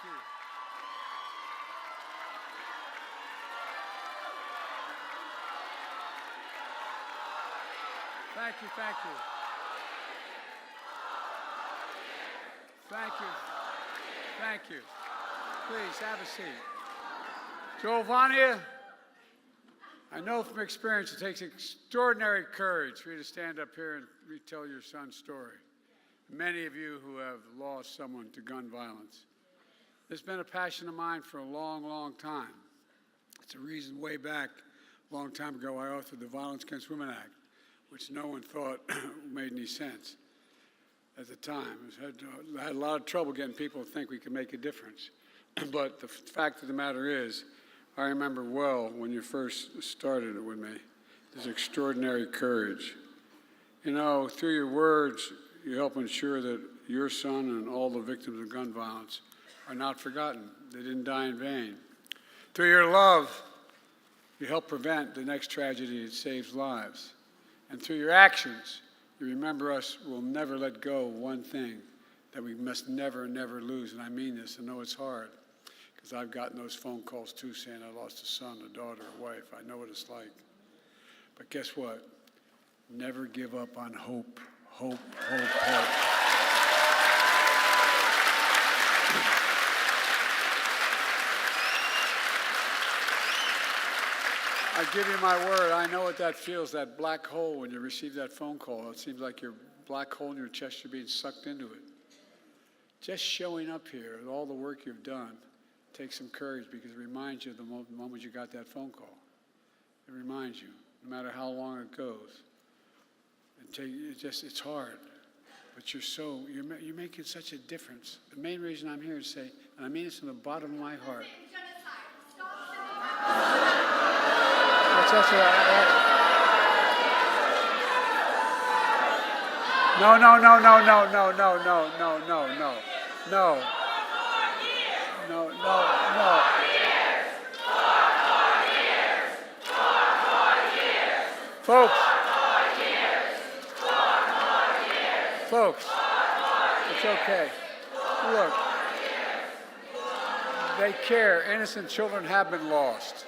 you. Thank you, thank you. Thank you. Thank you. Please, have a seat. Giovanni, I know from experience it takes extraordinary courage for you to stand up here and retell your son's story. Many of you who have lost someone to gun violence. It's been a passion of mine for a long, long time. It's a reason way back, a long time ago, I authored the Violence Against Women Act, which no one thought made any sense at the time. I had a lot of trouble getting people to think we could make a difference. But the fact of the matter is, I remember well when you first started it with me, this extraordinary courage. You know, through your words, you help ensure that your son and all the victims of gun violence are not forgotten. They didn't die in vain. Through your love, you help prevent the next tragedy that saves lives. And through your actions, you remember us will never let go of one thing that we must never, never lose. And I mean this. I know it's hard because I've gotten those phone calls too saying I lost a son, a daughter, a wife. I know what it's like. But guess what? Never give up on hope. Hope, hope, hope. I give you my word, I know what that feels, that black hole when you receive that phone call. It seems like your black hole in your chest, you're being sucked into it. Just showing up here with all the work you've done takes some courage because it reminds you of the moment you got that phone call. It reminds you, no matter how long it goes. It's hard, but you're making such a difference. The main reason I'm here to say, and I mean this from the bottom of my heart. No. Folks, it's okay. Look, they care. Innocent children have been lost.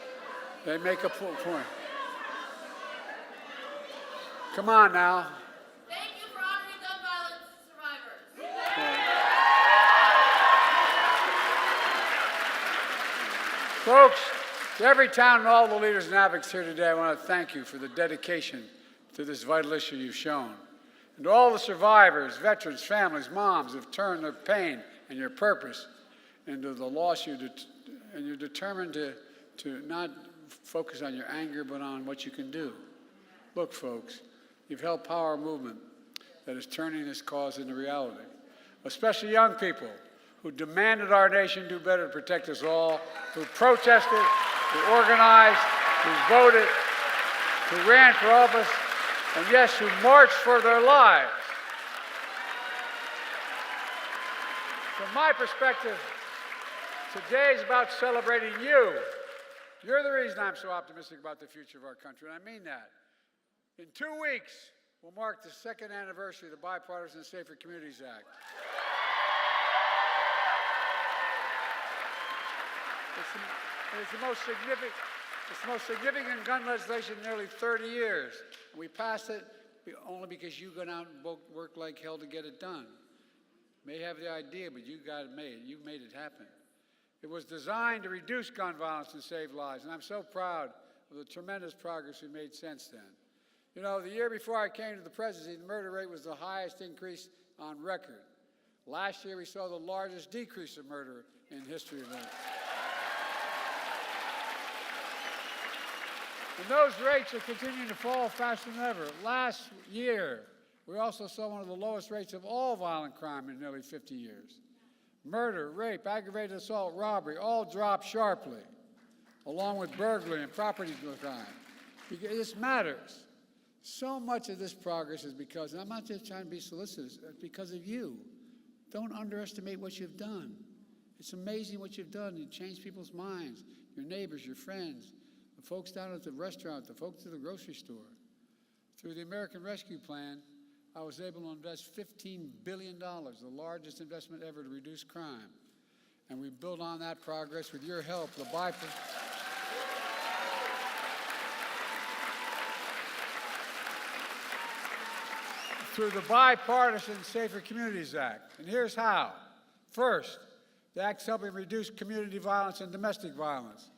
They make a point. Come on now. Thank you for honoring gun violence survivors. Folks, to Everytown and all the leaders and advocates here today, I want to thank you for the dedication to this vital issue you've shown. And to all the survivors, veterans, families, moms who have turned their pain and your purpose into the loss and you're determined to not focus on your anger, but on what you can do. Look, folks, you've helped power a movement that is turning this cause into reality, especially young people who demanded our nation do better to protect us all, who protested, who organized, who voted, who ran for office, and yes, who marched for their lives. From my perspective, today is about celebrating you. You're the reason I'm so optimistic about the future of our country, and I mean that. In 2 weeks, we'll mark the 2nd anniversary of the Bipartisan Safer Communities Act. It's the most significant gun legislation in nearly 30 years. We passed it only because you went out and worked like hell to get it done. May have the idea, but you got it made. You made it happen. It was designed to reduce gun violence and save lives, and I'm so proud of the tremendous progress we made since then. You know, the year before I came to the presidency, the murder rate was the highest increase on record. Last year, we saw the largest decrease of murder in history of it. And those rates are continuing to fall faster than ever. Last year, we also saw one of the lowest rates of all violent crime in nearly 50 years. Murder, rape, aggravated assault, robbery, all dropped sharply, along with burglary and property crime. This matters. So much of this progress is because, and I'm not just trying to be solicitous, it's because of you. Don't underestimate what you've done. It's amazing what you've done. You changed people's minds, your neighbors, your friends, the folks down at the restaurant, the folks at the grocery store. Through the American Rescue Plan, I was able to invest $15 billion, the largest investment ever to reduce crime. and we build on that progress with your help. Through the Bipartisan Safer Communities Act. And here's how. First, the Act's helping reduce community violence and domestic violence.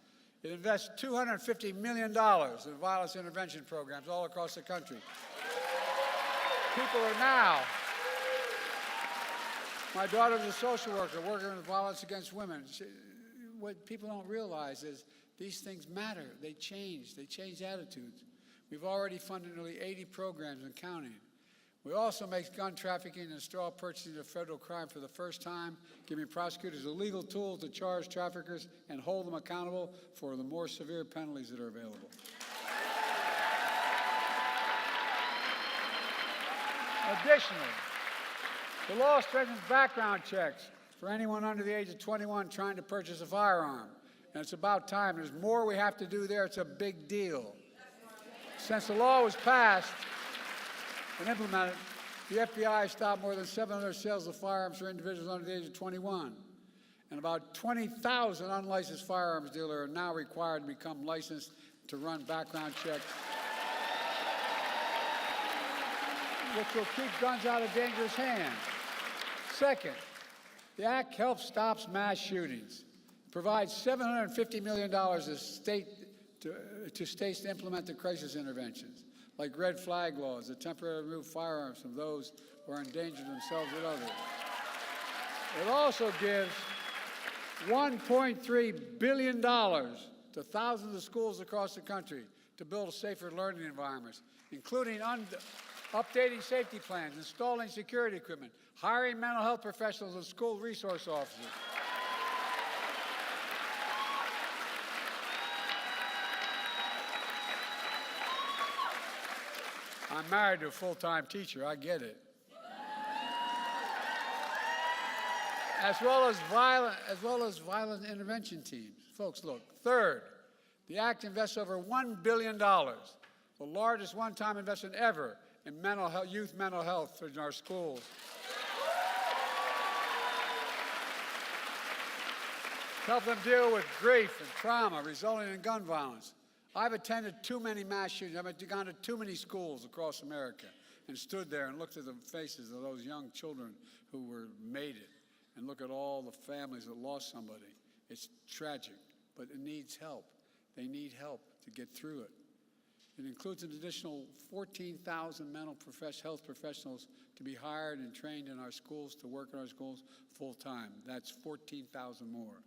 It invests $250 million in violence intervention programs all across the country. People are now, my daughter's a social worker working with violence against women. What people don't realize is these things matter. They change attitudes. We've already funded nearly 80 programs and counting. We also make gun trafficking and straw purchasing a federal crime for the first time, giving prosecutors a legal tool to charge traffickers and hold them accountable for the more severe penalties that are available. Additionally, the law strengthens background checks for anyone under the age of 21 trying to purchase a firearm. And it's about time. There's more we have to do there. It's a big deal. Since the law was passed and implemented, the FBI stopped more than 700 sales of firearms for individuals under the age of 21. And about 20,000 unlicensed firearms dealers are now required to become licensed to run background checks, which will keep guns out of dangerous hands. Second, the Act helps stop mass shootings, provides $750 million to states to implement the crisis interventions, like red flag laws that temporarily remove firearms from those who are endangering themselves or others. It also gives $1.3 billion to thousands of schools across the country to build safer learning environments, including updating safety plans, installing security equipment, hiring mental health professionals and school resource officers. I'm married to a full-time teacher, I get it. As well as violent intervention teams. Folks, look. Third, the Act invests over $1 billion, the largest one-time investment ever in youth mental health in our schools. Help them deal with grief and trauma resulting in gun violence. I've attended too many mass shootings. I've gone to too many schools across America and stood there and looked at the faces of those young children who made it, and look at all the families that lost somebody. It's tragic, but it needs help. They need help to get through it. It includes an additional 14,000 mental health professionals to be hired and trained in our schools, to work in our schools full time. That's 14,000 more.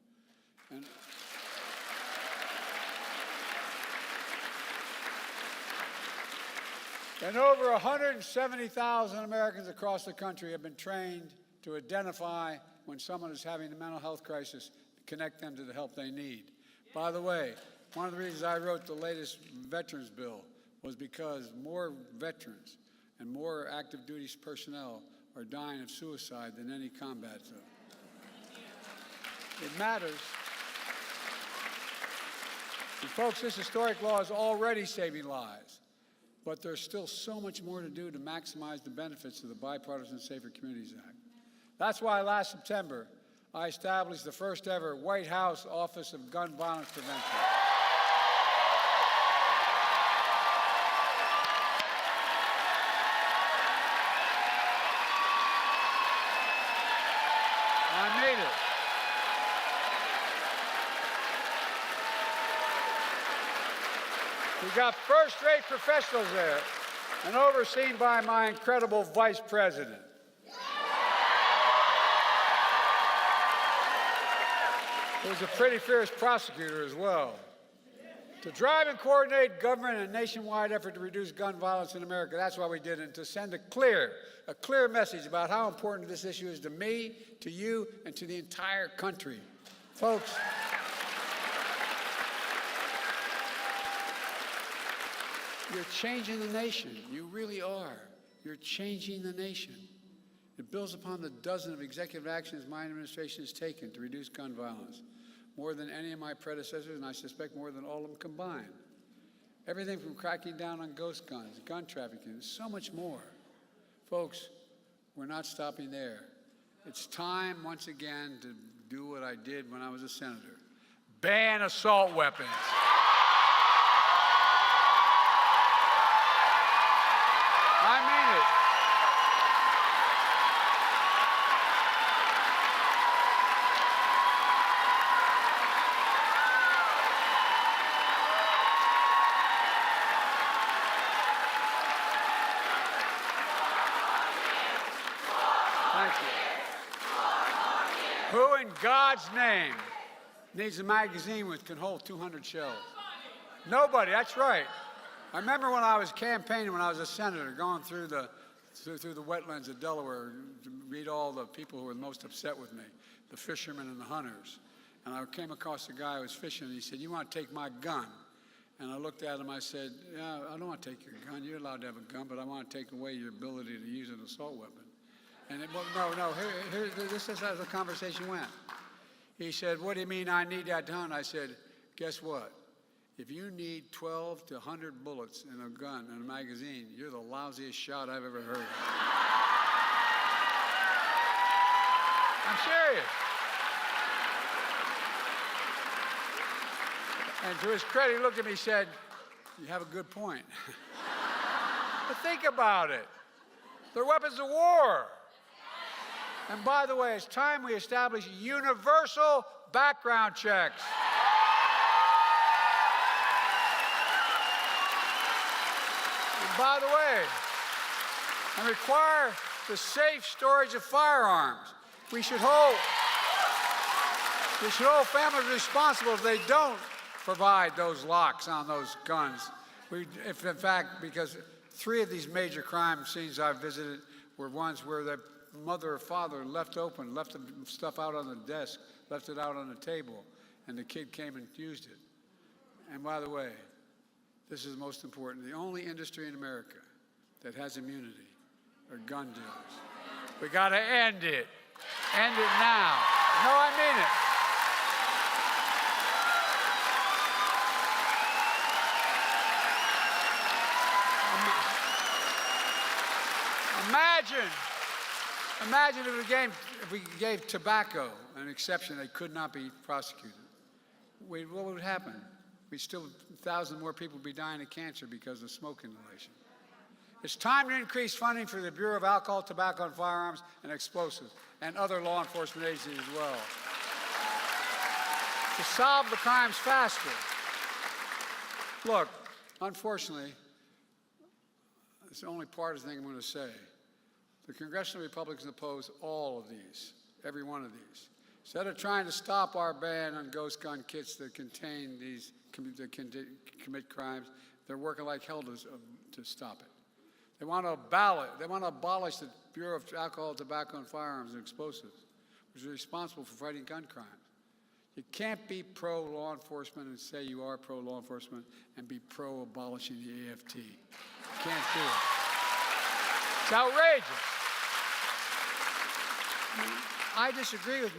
And over 170,000 Americans across the country have been trained to identify when someone is having a mental health crisis, connect them to the help they need. By the way, one of the reasons I wrote the latest veterans bill was because more veterans and more active duty personnel are dying of suicide than any combat zone. It matters. And folks, this historic law is already saving lives, but there's still so much more to do to maximize the benefits of the Bipartisan Safer Communities Act. That's why last September, I established the first ever White House Office of Gun Violence Prevention. I made it. We got first-rate professionals there and overseen by my incredible vice president. Who's a pretty fierce prosecutor as well. To drive and coordinate government in a nationwide effort to reduce gun violence in America. That's why we did it, and to send a clear message about how important this issue is to me, to you, and to the entire country. Folks, you're changing the nation. You really are. You're changing the nation. It builds upon the dozen of executive actions my administration has taken to reduce gun violence, more than any of my predecessors, and I suspect more than all of them combined. Everything from cracking down on ghost guns, gun trafficking, so much more. Folks, we're not stopping there. It's time, once again, to do what I did when I was a senator. Ban assault weapons. I mean it. Thank you. Who in God's name needs a magazine which can hold 200 shells? Nobody, that's right. I remember when I was campaigning, when I was a senator, going through the wetlands of Delaware to read all the people who were most upset with me, the fishermen and the hunters. And I came across a guy who was fishing, and he said, "You want to take my gun?" And I looked at him, I said, "Yeah, I don't want to take your gun. You're allowed to have a gun, but I want to take away your ability to use an assault weapon." And well, no, this is how the conversation went. He said, "What do you mean I need that gun?" I said, "Guess what? If you need 12 to 100 bullets in a gun, in a magazine, you're the lousiest shot I've ever heard of." I'm serious. And to his credit, he looked at me and said, "You have a good point." But think about it. They're weapons of war. And by the way, it's time we establish universal background checks. And by the way, and require the safe storage of firearms. We should hold families responsible if they don't provide those locks on those guns. If in fact, because 3 of these major crime scenes I've visited were ones where the mother or father left the stuff out on the desk, left it out on the table, and the kid came and used it. And by the way, this is most important. The only industry in America that has immunity are gun dealers. We got to end it. End it now. No, I mean it. Imagine if we gave tobacco an exception, they could not be prosecuted. What would happen? Still 1,000 more people would be dying of cancer because of smoke inhalation. It's time to increase funding for the Bureau of Alcohol, Tobacco, and Firearms and Explosives and other law enforcement agencies as well, to solve the crimes faster. Look, unfortunately, it's the only partisan thing I'm going to say. The congressional Republicans oppose all of these, every one of these. Instead of trying to stop our ban on ghost gun kits that contain these, that commit crimes, they're working like hell to stop it. They want to abolish the Bureau of Alcohol, Tobacco, and Firearms and Explosives, which is responsible for fighting gun crimes. You can't be pro-law enforcement and say you are pro-law enforcement and be pro-abolishing the AFT. You can't do it. It's outrageous. I disagree with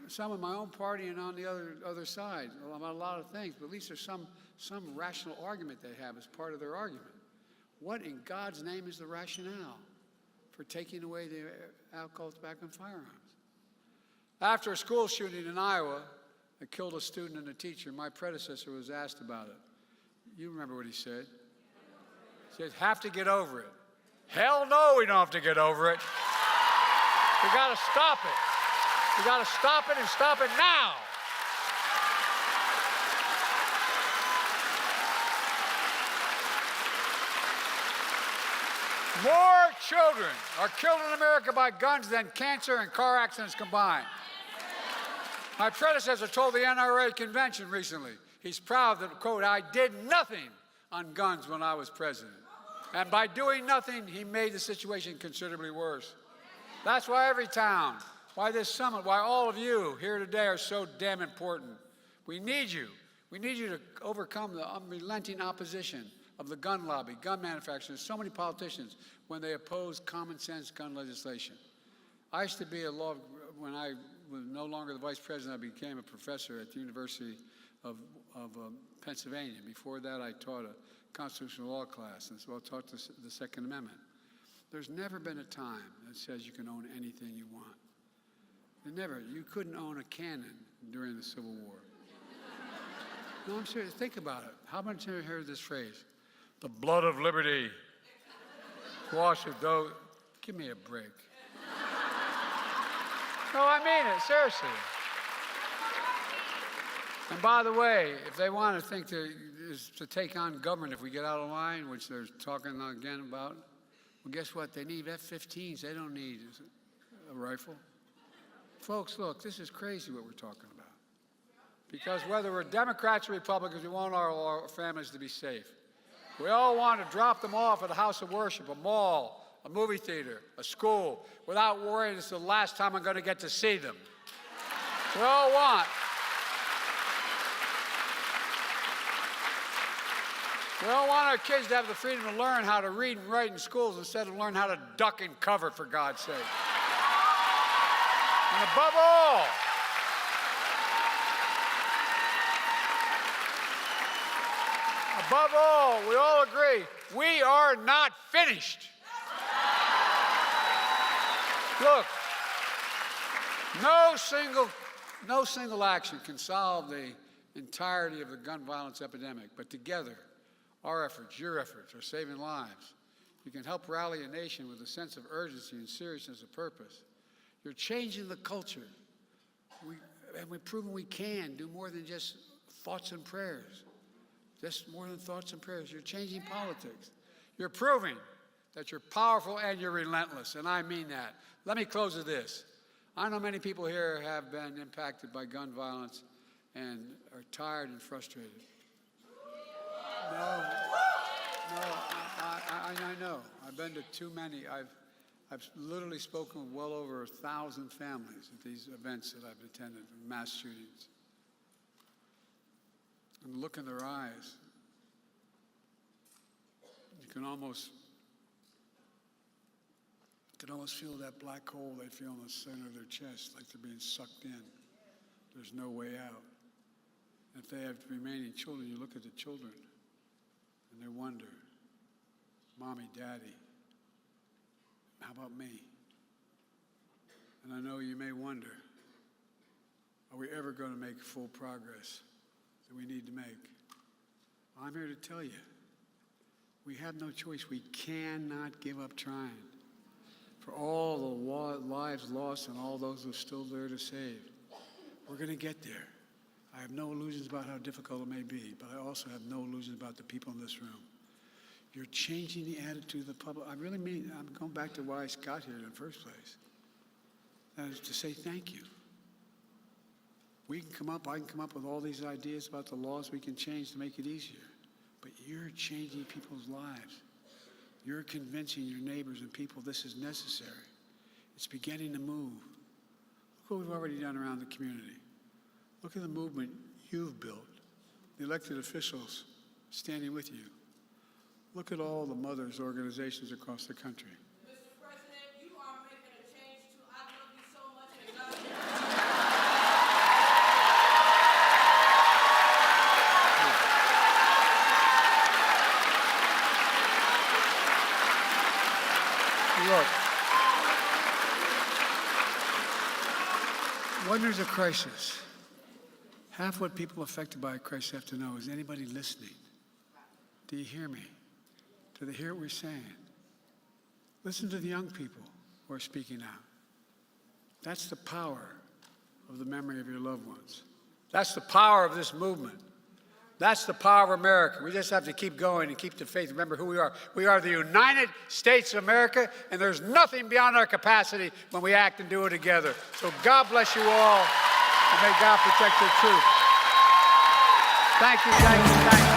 some of my own party and on the other side about a lot of things, but at least there's some rational argument they have as part of their argument. What in God's name is the rationale for taking away the alcohol, tobacco, and firearms? After a school shooting in Iowa that killed a student and a teacher, my predecessor was asked about it. You remember what he said? He said, "Have to get over it." Hell no, we don't have to get over it. We got to stop it. We got to stop it and stop it now. More children are killed in America by guns than cancer and car accidents combined. My predecessor told the NRA convention recently, he's proud that, quote, "I did nothing on guns when I was president. And by doing nothing, he made the situation considerably worse." That's why Everytown, why this summit, why all of you here today are so damn important. We need you. We need you to overcome the unrelenting opposition of the gun lobby, gun manufacturers, so many politicians when they oppose common sense gun legislation. I used to be when I was no longer the vice president, I became a professor at the University of Pennsylvania. Before that, I taught a constitutional law class, and so I taught the Second Amendment. There's never been a time that says you can own anything you want. You couldn't own a cannon during the Civil War. No, I'm serious. Think about it. How much have you heard this phrase? The blood of liberty. Wash of those. Give me a break. No, I mean it, seriously. And by the way, if they want to think to take on government if we get out of line, which they're talking again about, well, guess what? They need F-15s. They don't need a rifle. Folks, look, this is crazy what we're talking about. Because whether we're Democrats or Republicans, we want our families to be safe. We all want to drop them off at a house of worship, a mall, a movie theater, a school, without worrying it's the last time I'm going to get to see them. We all want. We all want our kids to have the freedom to learn how to read and write in schools instead of learn how to duck and cover, for God's sake. And above all, we all agree, we are not finished. Look, no single action can solve the entirety of the gun violence epidemic, but together, our efforts, your efforts, are saving lives. You can help rally a nation with a sense of urgency and seriousness of purpose. You're changing the culture. And we've proven we can do more than just thoughts and prayers. Just more than thoughts and prayers. You're changing politics. You're proving that you're powerful and you're relentless, and I mean that. Let me close with this. I know many people here have been impacted by gun violence and are tired and frustrated. I know. I've been to too many. I've literally spoken with well over 1,000 families at these events that I've attended, mass shootings. And look in their eyes. You can almost feel that black hole they feel in the center of their chest, like they're being sucked in. There's no way out. If they have remaining children, you look at the children and they wonder, Mommy, Daddy, how about me? And I know you may wonder, are we ever going to make full progress that we need to make? I'm here to tell you, we have no choice. We cannot give up trying. For all the lives lost and all those who are still there to save, we're going to get there. I have no illusions about how difficult it may be, but I also have no illusions about the people in this room. You're changing the attitude of the public. I really mean, I'm going back to why I got here in the first place. That is to say thank you. I can come up with all these ideas about the laws we can change to make it easier. But you're changing people's lives. You're convincing your neighbors and people this is necessary. It's beginning to move. Look what we've already done around the community. Look at the movement you've built, the elected officials standing with you. Look at all the mothers' organizations across the country. Mr. President, you are making a change too. I love you so much and God bless you. Look, when there's a crisis, half what people affected by a crisis have to know is anybody listening? Do you hear me? Do they hear what we're saying? Listen to the young people who are speaking out. That's the power of the memory of your loved ones. That's the power of this movement. That's the power of America. We just have to keep going and keep the faith. Remember who we are. We are the United States of America, and there's nothing beyond our capacity when we act and do it together. So God bless you all, and may God protect your truth. Thank you, thank you, thank you.